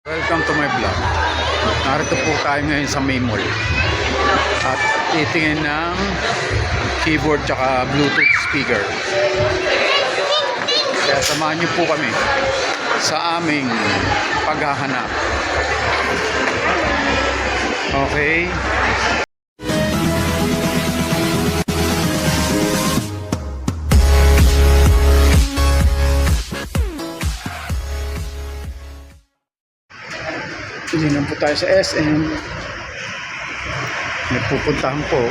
Welcome to my vlog. Narito po tayo ngayon sa May Mall at titingin ng keyboard tsaka Bluetooth speaker. Kaya samahan niyo po kami sa aming paghahanap. Okay? Hindi na po tayo sa SM. Nagpupuntahan po.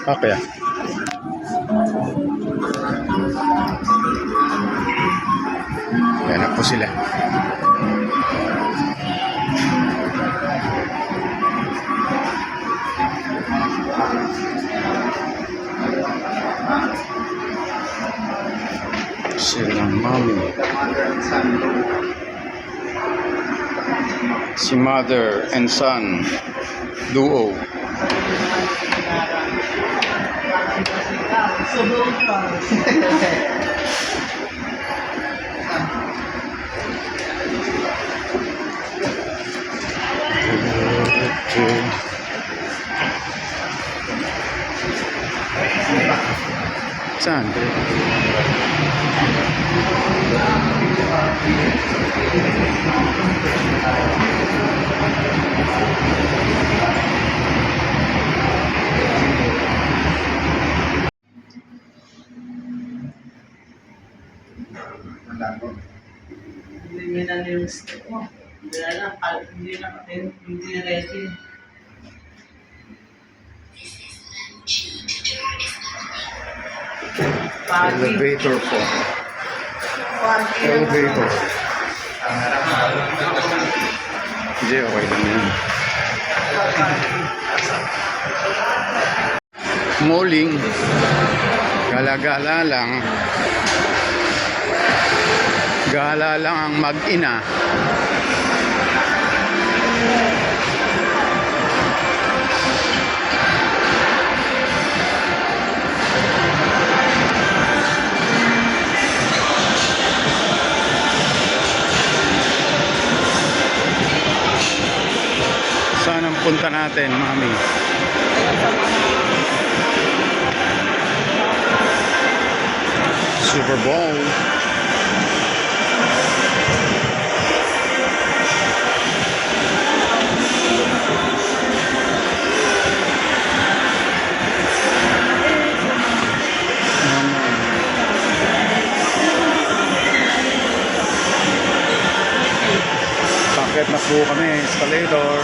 Okay. Ayan na po sila. Silang mami. Si mother and son duo. Saan? Hindi na yung step mo. Hindi na ready. Elevator po. Elevator. Hindi, okay lang yan. Muling, gala-gala lang. Gala lang ang mag-ina. Saan ang punta natin, mami? Super Bowl. Sakit na po kami, escalator.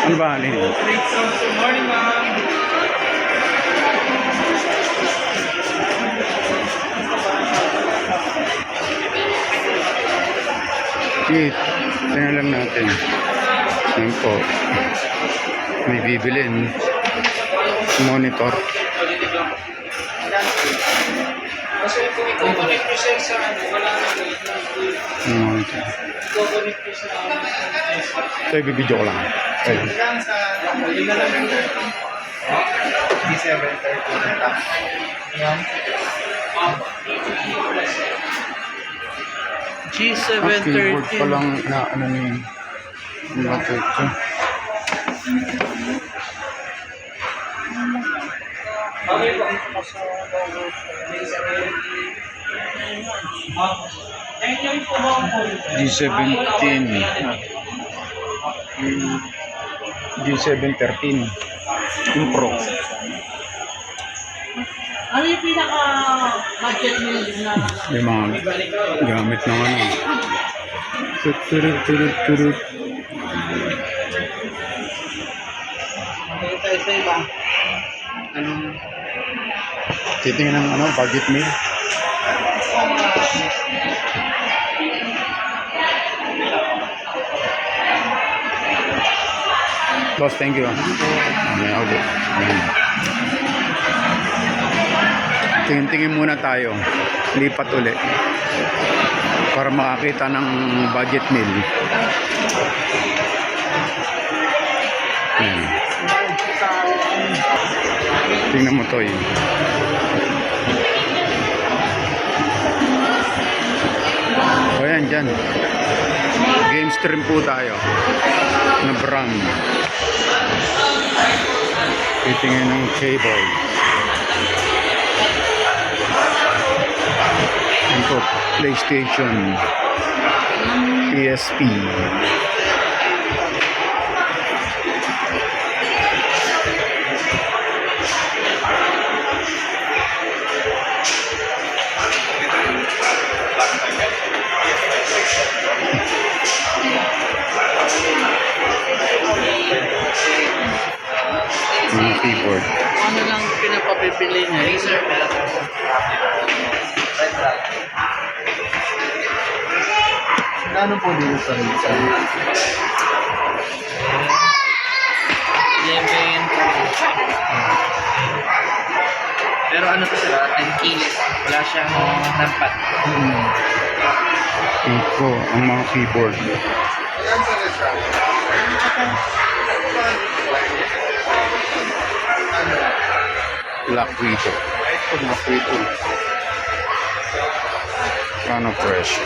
Ano ba alin? Good morning, ma'am. Wait, tingnan lang natin. Yan po. May bibilin. Monitor. Kasi kung i-connect ko siya sa wala na Monitor. i-connect ko sa Ito, ibibidyo ko lang. Ayun. lang sa yun na lang D730 na top. Yan. Keyboard pa lang na ano na yun. Bakit ito? Okay po. Ngayon po ba ang G17. G713. Yung Pro. Ano yung pinaka-budget nyo na Yung mga gamit ng ano. Turut. okay tayo sa iba? Anong Titingnan ng ano, budget meal. Boss, thank you. Ayan, okay. Ayan. Tingin-tingin muna tayo. Lipat ulit. Para makakita ng budget meal. Ayan. Tingnan mo to eh. O yan, dyan. Game stream po tayo. Na brand. Titingin ng cable. Ito, PlayStation. PSP. Mga keyboard. ano lang pinapapipili niya? Razer, meron ako. Gano'n po dito sa Razer? 11. Pero ano to sila? 10 kilos. Wala siyang rampat. Ito, ang mga keyboard. Black Widow. Black Widow. Kano fresh.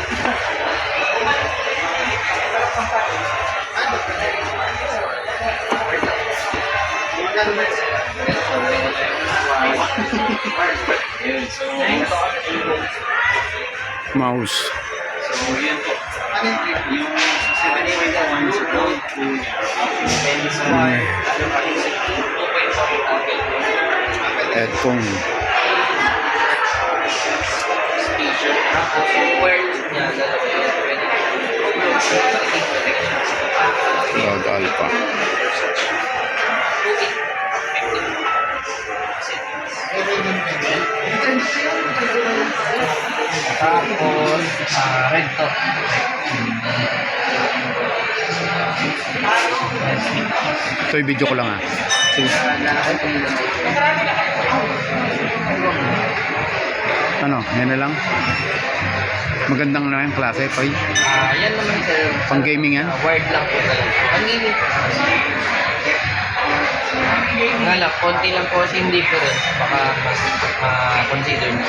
Mouse. So, yun po. Yung 781 sa gold po niya. Depende sa wire. Ano pa yung 2.4 target po. Headphone. Speaker. Tapos yung wireless niya, dalawa yun. Rod Alpha. Tapos, red to. Ito yung video ko lang ah. Sige. Ano, yan na lang. Magandang na yung klase, Toy. Yan naman sir. Pang gaming yan? Wired lang po talaga. Pang gaming po. Nga lang, konti lang po kasi hindi po rin. Baka mas consider na.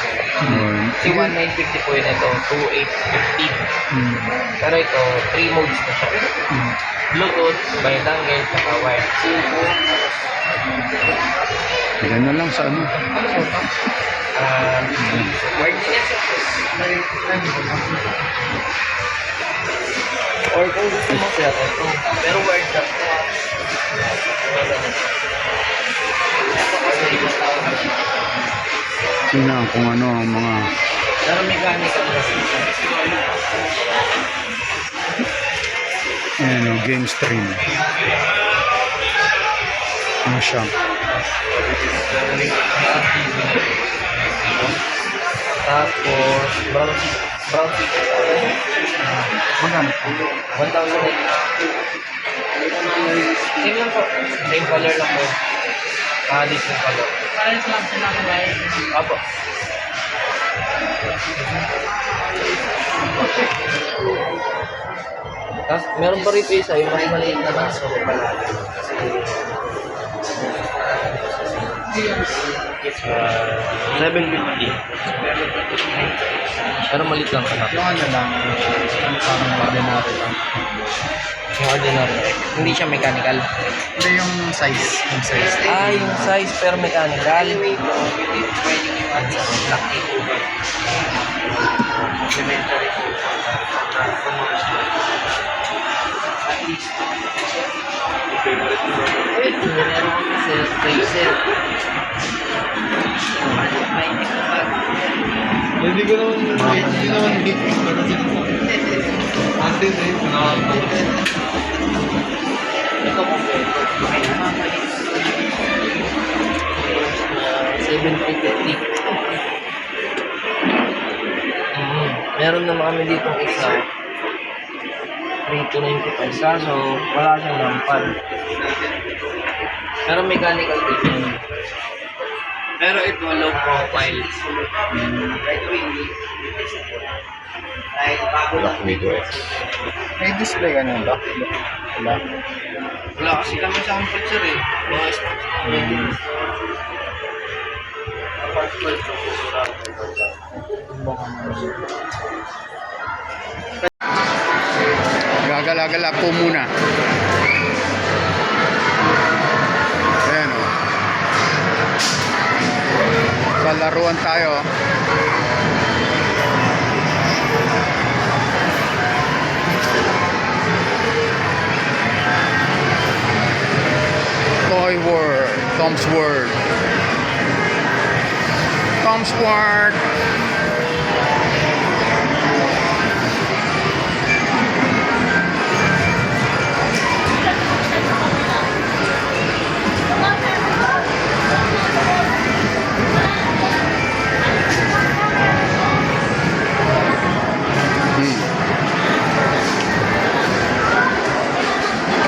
Si 1950 po yun ito, 2850. Pero ito, 3 modes na siya. Bluetooth, by dongle, saka wired. Yan na lang sa ano. Wired din yan sir. Or kung gusto mo sir, ito. Pero wired lang. Tingnan kung ano ang mga Pero mechanical na. ano, game stream. Ano siya? Tapos, brown seat. Magkano? 1,008. Same lang po. Same color lang po. Different color. Parang lang sila ng light. Apo. Tapos, meron pa rin po isa, yung mas maliit na baso pala. Kasi, 750. Pero malit lang anak. Yung ano lang, parang ordinary lang. Yung ordinary. Hindi siya mechanical. Hindi yung size. Yung size. Ah, yung size pero mechanical. Pwede yung ano sa plastic. Elementary po. At least. Meron ko kasi tracer. Hindi ko naman big Antin eh. Ito po. 750. Meron naman kami dito isa. 3 to 95. Kaso wala siyang lampad. Pero mechanical din. Pero ito low profile. Dahil bago lang. May display ka naman ba? Wala. Wala kasi kami sa sample sir eh. Mga stocks namin. Gagala-gala po muna. Ayan o. Sa laruan tayo. Toy World. Tom's World. Tom's World.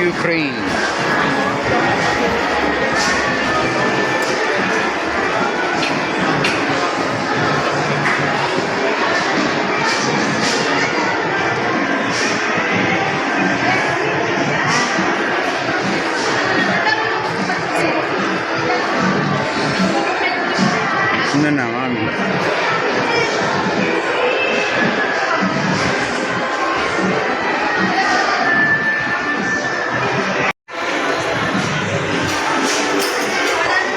Ukraine. Ano na, mami?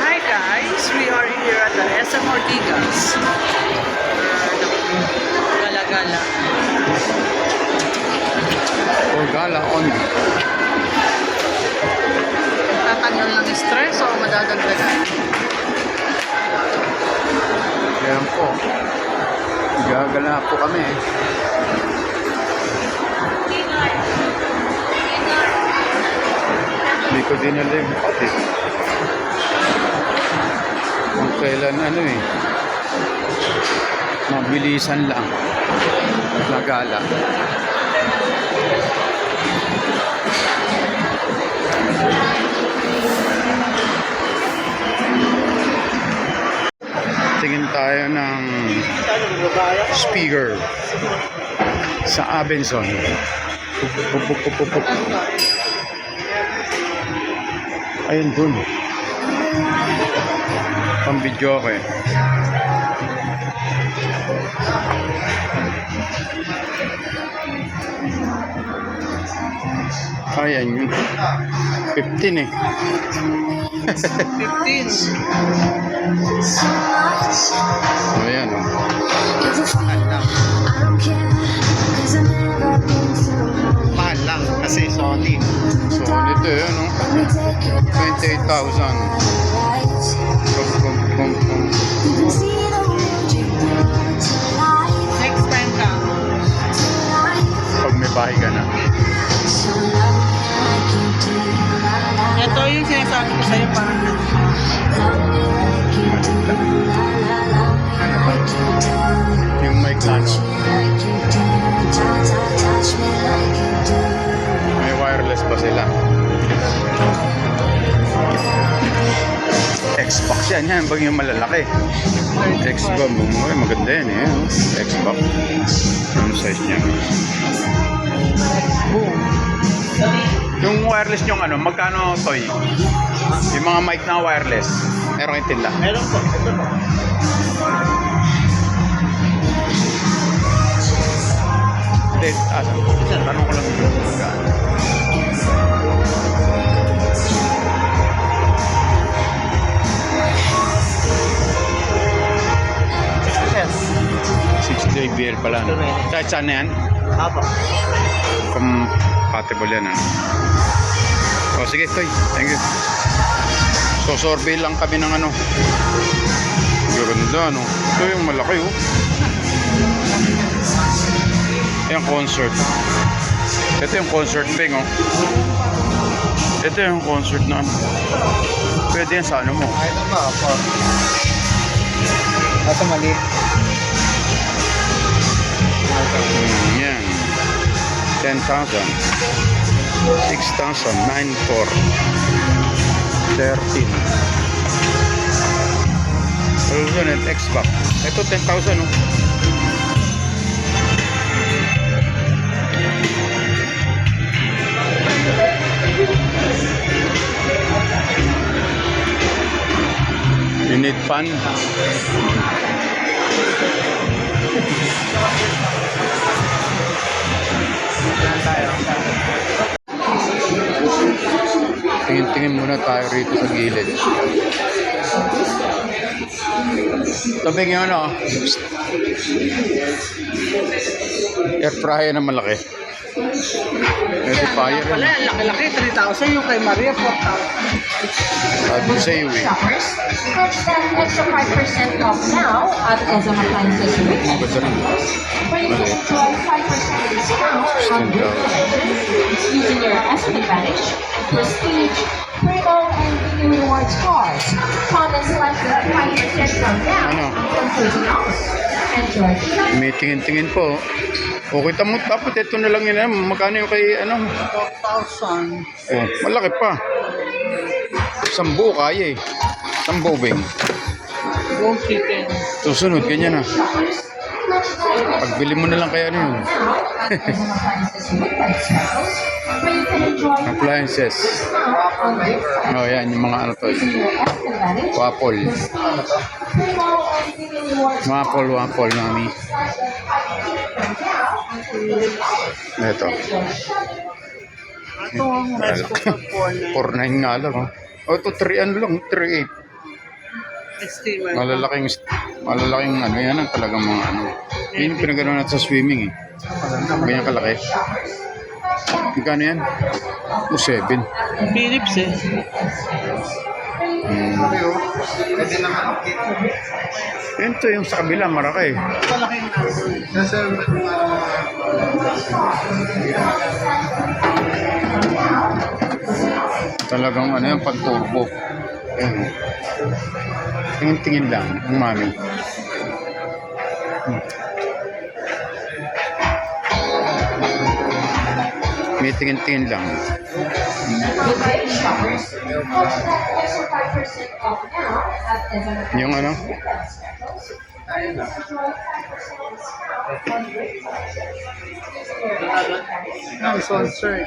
Hi guys, we are here at the SM Ortigas. Gala-gala. Or gala on. Tatanggal ng stress o madadagdagan. Ayan po. Gagala po kami. Hindi ko din alam yung pati. Kung kailan ano eh. Mabilisan lang. Nagala. Tingin tayo ng speaker sa Abenson. Pup. Ayun dun. Pambidyo ko eh. Ayan yun. 15 eh. 15. Ayan oh. Mahal lang kasi Sony. So, ito yun oh. 28,000. Pum. Next time ka. Pag may bahay ka na. Ito yung sinasabi ko sa'yo parang Yung mic na ano. May wireless pa sila. Xbox yan. Yan bang yung malalaki. Xbox. Maganda yan eh. Xbox. Ano size niya? Yung wireless yung ano, magkano toy? Yung mga mic na wireless. Meron kayong tinda. Meron po. Ito po. Hindi, tanong ko lang ito. Yes. 60 ABL pala. No? Kahit saan na yan? Apo. Compatible yan. O sige, Toy. Thank you. So, survey lang kami ng ano. Ganda, no? Ito yung malaki, oh. Yung concert. Ito yung concert thing, oh. Ito yung concert na ano. Pwede yan sa ano mo. Ay, ito ba? Opo. Ito mali. Yan. 10,000. 6,000. 9,400. 13. Ultimate Xbox. Ito 10,000, oh. You need fun? Tingin-tingin muna tayo rito sa gilid. Tabing yung ano, air fryer na malaki. Ito fire Wala, yan. laki-laki. 3,000 yung kay Maria, 4,000. Sabi sa iyo eh. Shoppers, get that extra 5% off now at Ezra Appliances Retail. Ganda rin. Where you can enjoy 5% discount on your purchases using your Ezra Advantage, Prestige, Freedom, and New Rewards cards. Come and select the 5% from now Ano? until 30 hours. Enjoy the May tingin-tingin po. O kita mo, dapat ito na lang yun. Magkano yung kay ano? 4,000. Oh, malaki pa. Sambu kaya eh. Sambu bing. Buong chicken. Susunod, ganyan na. Pagbili mo na lang kaya ano yun. Appliances. Oh, yan, yung mga ano to. Waffle. Waffle, mami. Ito. Ito ang rice cooker 4,900. 4.9 nga lang. Oh, ito 3 ano lang, 3.8. Steamer. Malalaking ano yan ang talagang mga ano. Yun yung pinagano natin sa swimming eh. Ganyan kalaki. Magkano yan? O 7. Philips eh. Pwede naman. Yan to yung sa kabila, maraki. Malaking natin. Kasi, Talagang ano yan, pag-turbo. Ayan. Tingin-tingin lang, ang mami. May tingin-tingin lang. shoppers, get that extra 5% off now at Ezra Yung ano? Ang concert.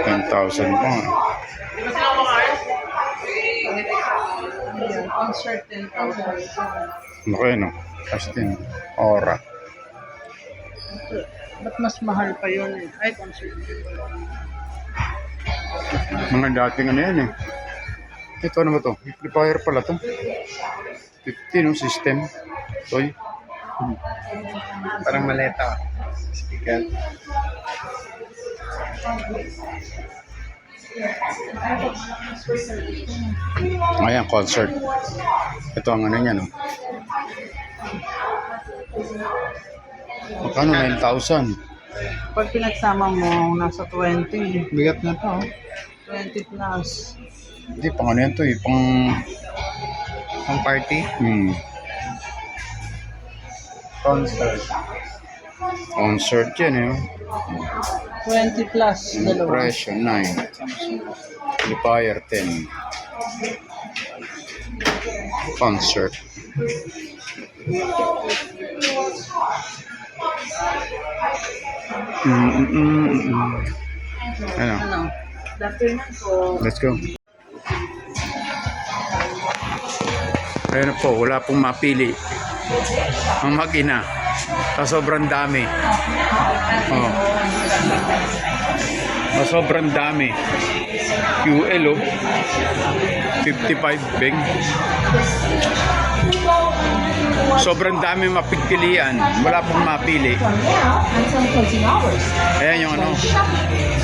10,000 pa. Ayan, concert 10,000. Laki no? Justin. Aura. Ba't mas mahal pa yun eh? Ay, concert. Mga dating ano yan eh. Ito ano ba to? Amplifier pala to. 50 no? System. Toy. parang maleta. Speaker. Ayan, concert. Ito ang ano niya no? Magkano? 9,000. Pag pinagsama mo, nasa 20. Bigat na to. 20 plus. Hindi, pang ano yan to eh. Pang party. Concert. Concert yan eh. 20 plus. Dalawa. Presyo 9. Amplifier 10. Concert. Ano? Ano? Afternoon po. Let's go. Ayan po, wala pong mapili. Ang mag-ina. Sa sobrang dami. Oh. Sa sobrang dami. QL oh. 55 beng. Sobrang dami mapigpilian. Wala pong mapili. From now until closing hours. Ayan yung ano. Shopping.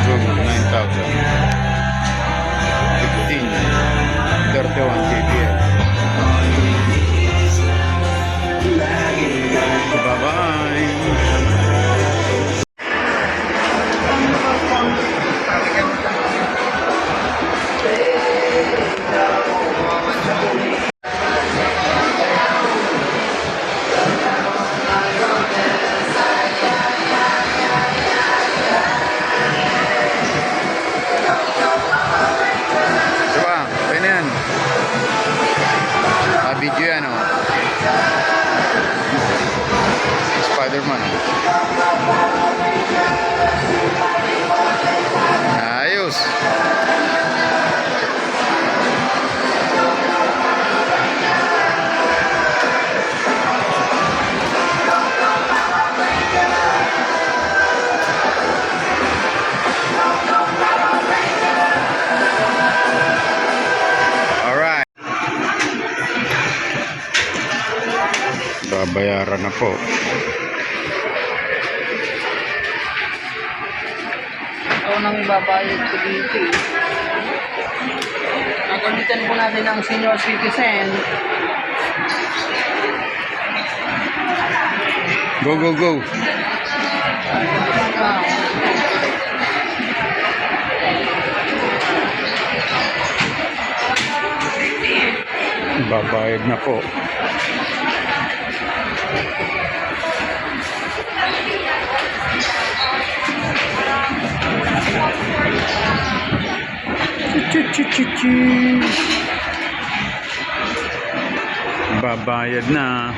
9,000. 15. 31 KPL. Bye-bye. Diba? Pwede na yan. Video yan oh. Spider-Man oh. Ayos. Alright. Babayaran na po. Ito nang ibabayad ko dito eh. Nagamitan po natin ang senior citizen. Go, go, go. Ah, Babayad na po. Chu-chu-chu-chu. Babayad na.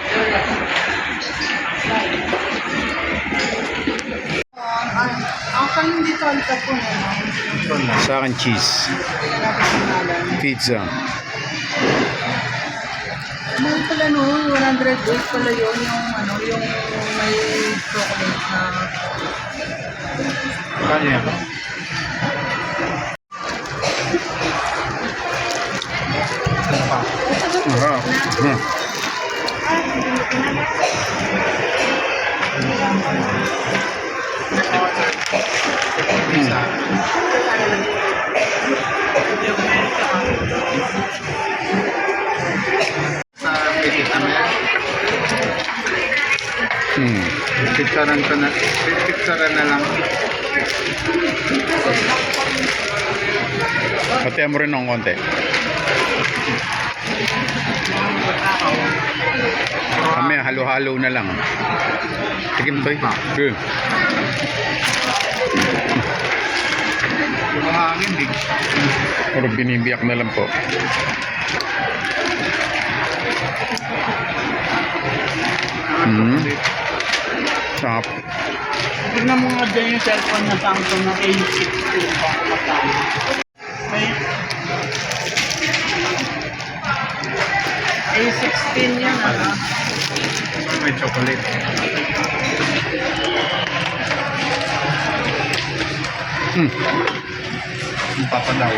ang kanin dito ang tapo na. Sa akin cheese. Pizza. Mahal pala no, 100 days pala yun yung ano, yung may chocolate na. Kanya. Sa pitit na yan. Picturean ko na. Picturean na lang. Pati mo rin ng konti. Kami halo-halo na lang. Tikim to eh. Good. Yung mga hangin, big. Puro binibiyak na lang po. Sarap. Tignan mo nga dyan yung cellphone na Samsung na A62 pa kumatama. May A16 yan ah. May chocolate. Yung papadaw.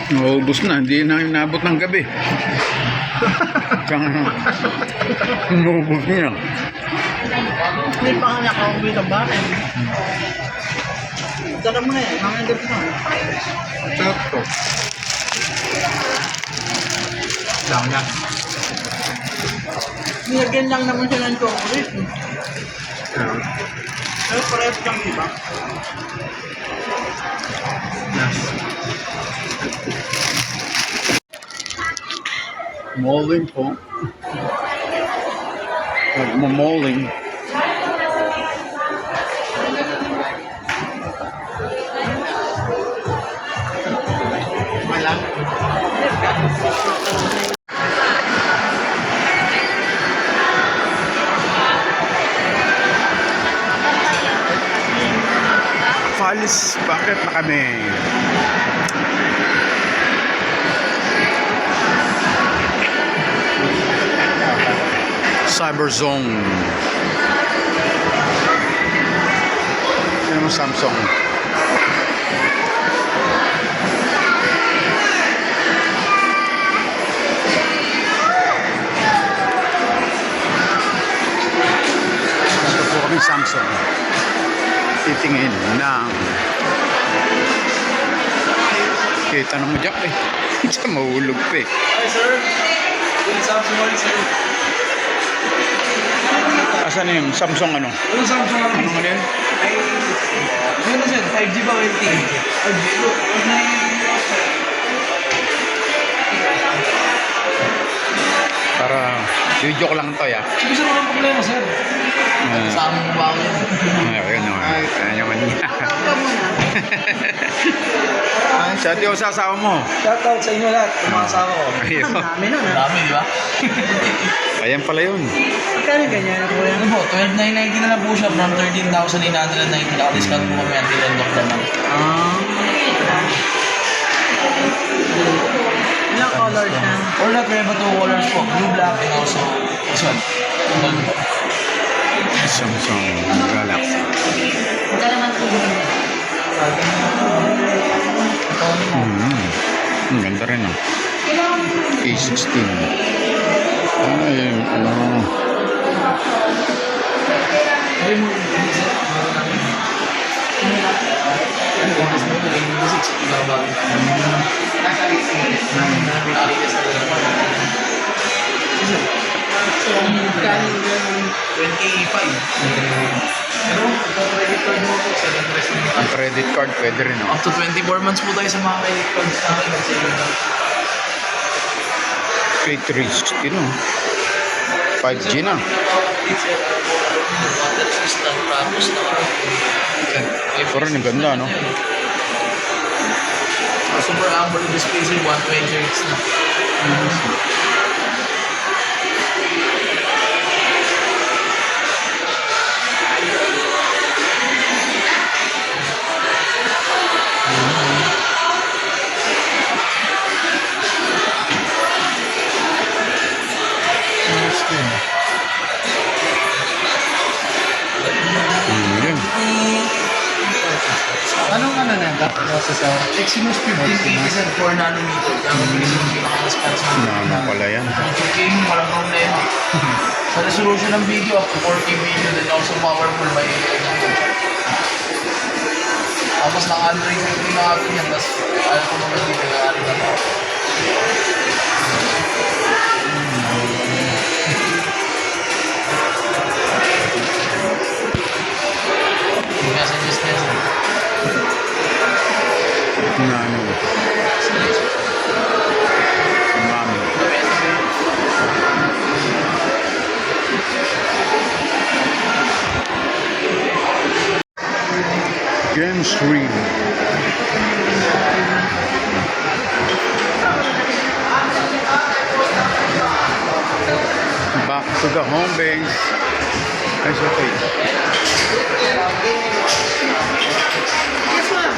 Naubos na. Hindi na inabot ng gabi. Kang naubos niya. Hindi pa nga nakauwi sa bahay. Dala mo na yan, mga gabi na. Sarap to. Lang na. Nilagyan lang naman siya ng chocolate. Pero parehas lang diba? Yes. Molding po. Molding. Malang. Alis, bakit na kami? Cyberzone. Yan yung Samsung. Ito po kami Samsung. Titingin ng kita na mo dyan eh. Diyan mahulog pa eh. Hi, sir. Good Samsung ulit, sir. Asan na yung Samsung ano? Anong Samsung ulit? Ano nga yan? Ano na, sir? 5G ba o LTE? 5G. Look, Para video ko lang to ya. Sige, sir, walang problema, sir. Saan mo ba ako yun? Ayun naman. Ayun naman niya. Sa tiyo sa asawa mo. Shoutout sa inyo lahat, sa mga asawa ko. Ayun. Dami nun ah. Dami, di ba? Ayan pala yun. Magkano ganyan na po yan? Ano po, 12,990 na lang po siya from 13,890. Naka-discount po kami until end of the month. Ilang color siya? All that we have two colors po, blue, black, and also this one. Gold po. Samsung Galaxy. Ang ganda rin oh. A16. Ay, ano. Magkano ganyan? 25. Pero, credit card mo po, sa interest mo. Ang credit card pwede rin oh. Up to 24 months po tayo sa mga credit cards namin. Pay 360 no. 5G na. Water system, tapos na. Pero ang ganda no. Super AMOLED display sir, 120 Hz na. Yun. Anong ano na ito? Processor? Exynos 1580 sir, 4 nanometer. Ang mabilis yung pinaka-response mo. Ano pala yan. So gaming, walang problema. Sa resolution ng video, up to 4K video, then also powerful by tapos naka-Android yung natin yan, tapos ayaw ko naman dito, nag-aari na ako. Hindi nga suggest niya sir. Na ano. Mami. Game stream. Back to the home base. Ay, okay. Yes, ma'am.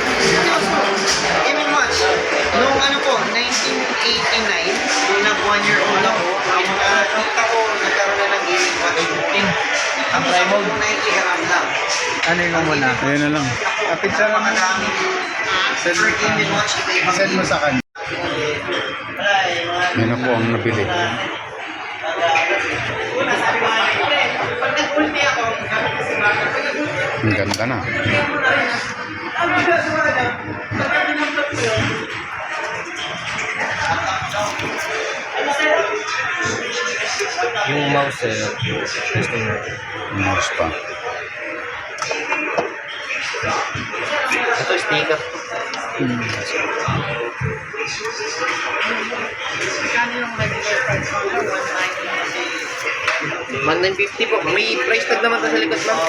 Gaming Watch. Noong ano po, 1989, nung nag-1-year-old ako, ang mga tita ko nagkaroon na ng Gaming Watch booking. Ang isa ko na ikiharap lang. Ano yung muna? Ayan na lang. Sa mga daming per Gaming Watch, iba-ibang Send mo sa kanya. Yan na po ang nabili. Pag nag-ulti ako, Ang ganda na. Yung mouse eh, gusto mo. Mouse pa. Ito sticker. magkano yung regular price mo? 1,950 po. May price tag naman to sa likod lang.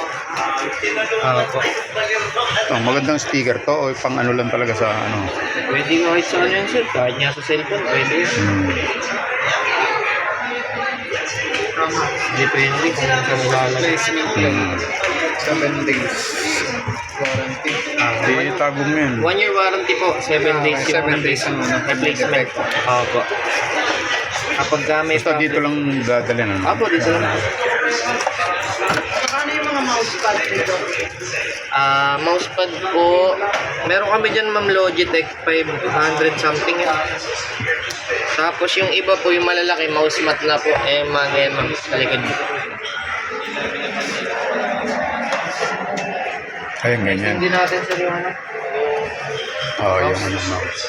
Po. Ito, magandang sticker to o pang ano lang talaga sa ano. Pwede nga kahit sa ano yan sir. Kahit nga sa cellphone, pwede yan. Depende kung saan mo lalagay. 7 days warranty. warranty. Itago mo yan. 1 year warranty po, 7 days yung 7 days ang replacement. Opo. Kapag may Basta dito lang dadalhin. Ano? Opo, dito lang. Ano yung mga mousepad dito? Mousepad po, meron kami dyan ma'am Logitech 500 something yan. Tapos yung iba po, yung malalaki, mouse mat na po, mga ganyan ma'am, sa likod. Ayun, ganyan. Hindi natin sir yung ano. Oo, yung ano mouse.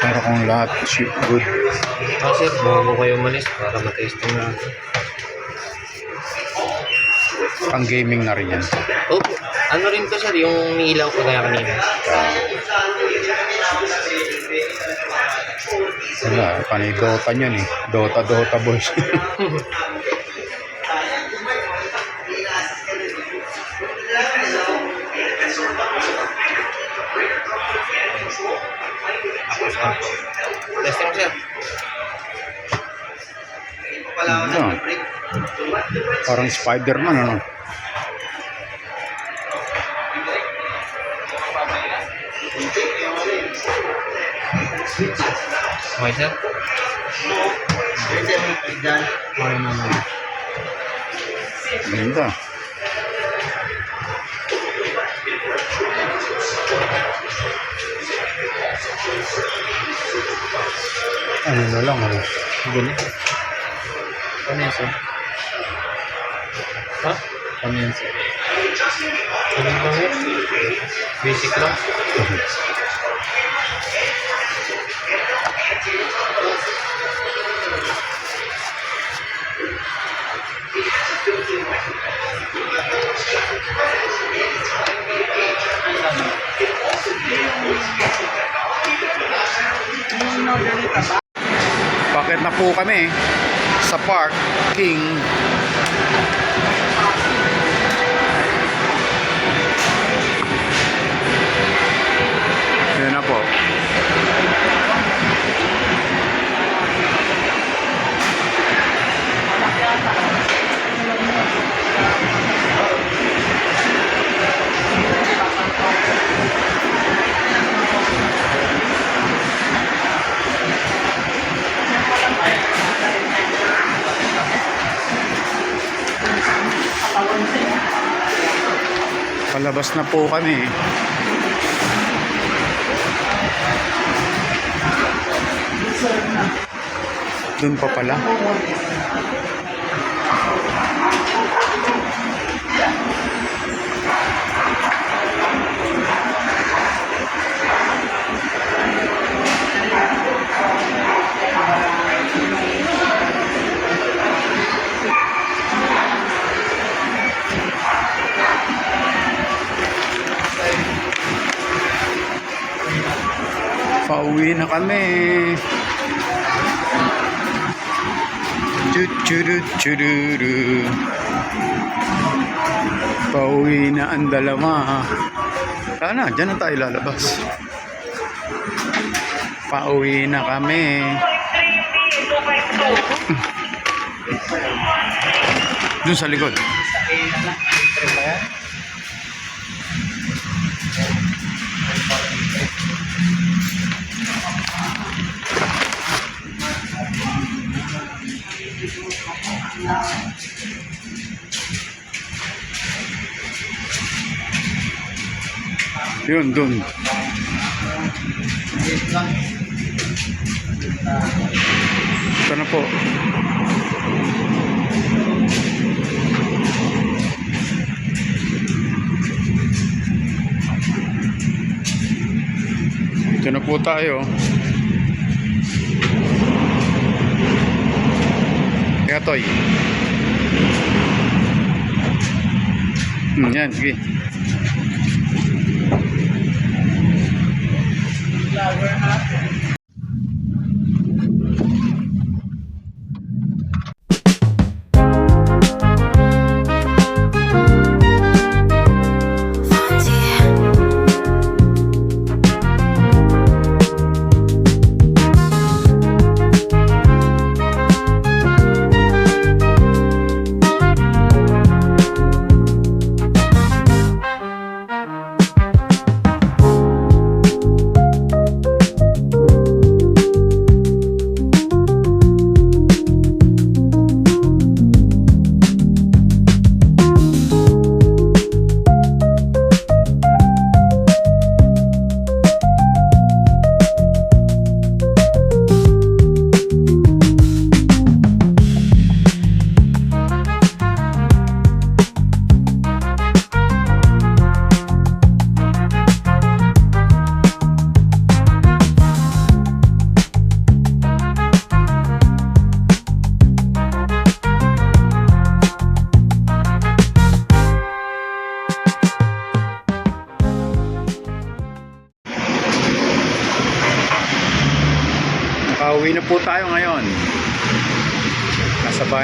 Para kung lahat ship good. Sir, bago kayo umalis para matesting natin. Pang gaming na rin yan. Opo, ano rin to sir, yung ilaw ko kaya kanina. Wala, panay Dota yun eh. Dota boys. Testing mo sir. Ano? Parang Spider-Man ano. Okay sir? Ganda. Ano na lang ano. Ganun. Ano yan sir? Ha? Ano yan sir? Ano lang yan? Basic lang. Bakit na po kami sa parking. Yun na po. Palabas na po kami. Doon pa pala. Pauwi na kami. Chuchuru. Pauwi na ang dalawa. Sana, dyan na tayo lalabas. Pauwi na kami. Doon sa likod. Yun, dun. Ito na po. Ito na po tayo. Kaya toy. Yan, sige.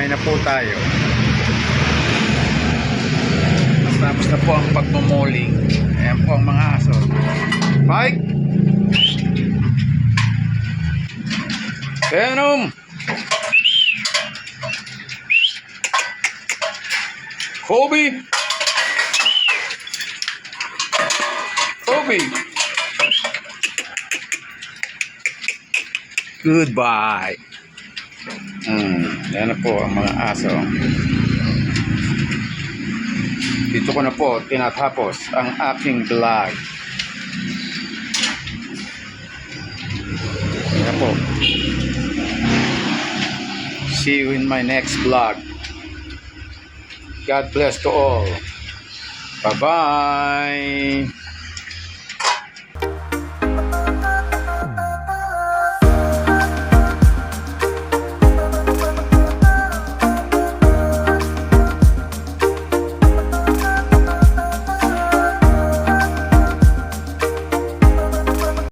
Bahay na po tayo. Tapos na po ang pagmumuling. Ayan po ang mga aso. Mike! Venom! Kobe! Kobe! Goodbye! Yan na po ang mga aso. Dito ko na po tinatapos ang aking vlog. Yan na po. See you in my next vlog. God bless to all. Bye-bye.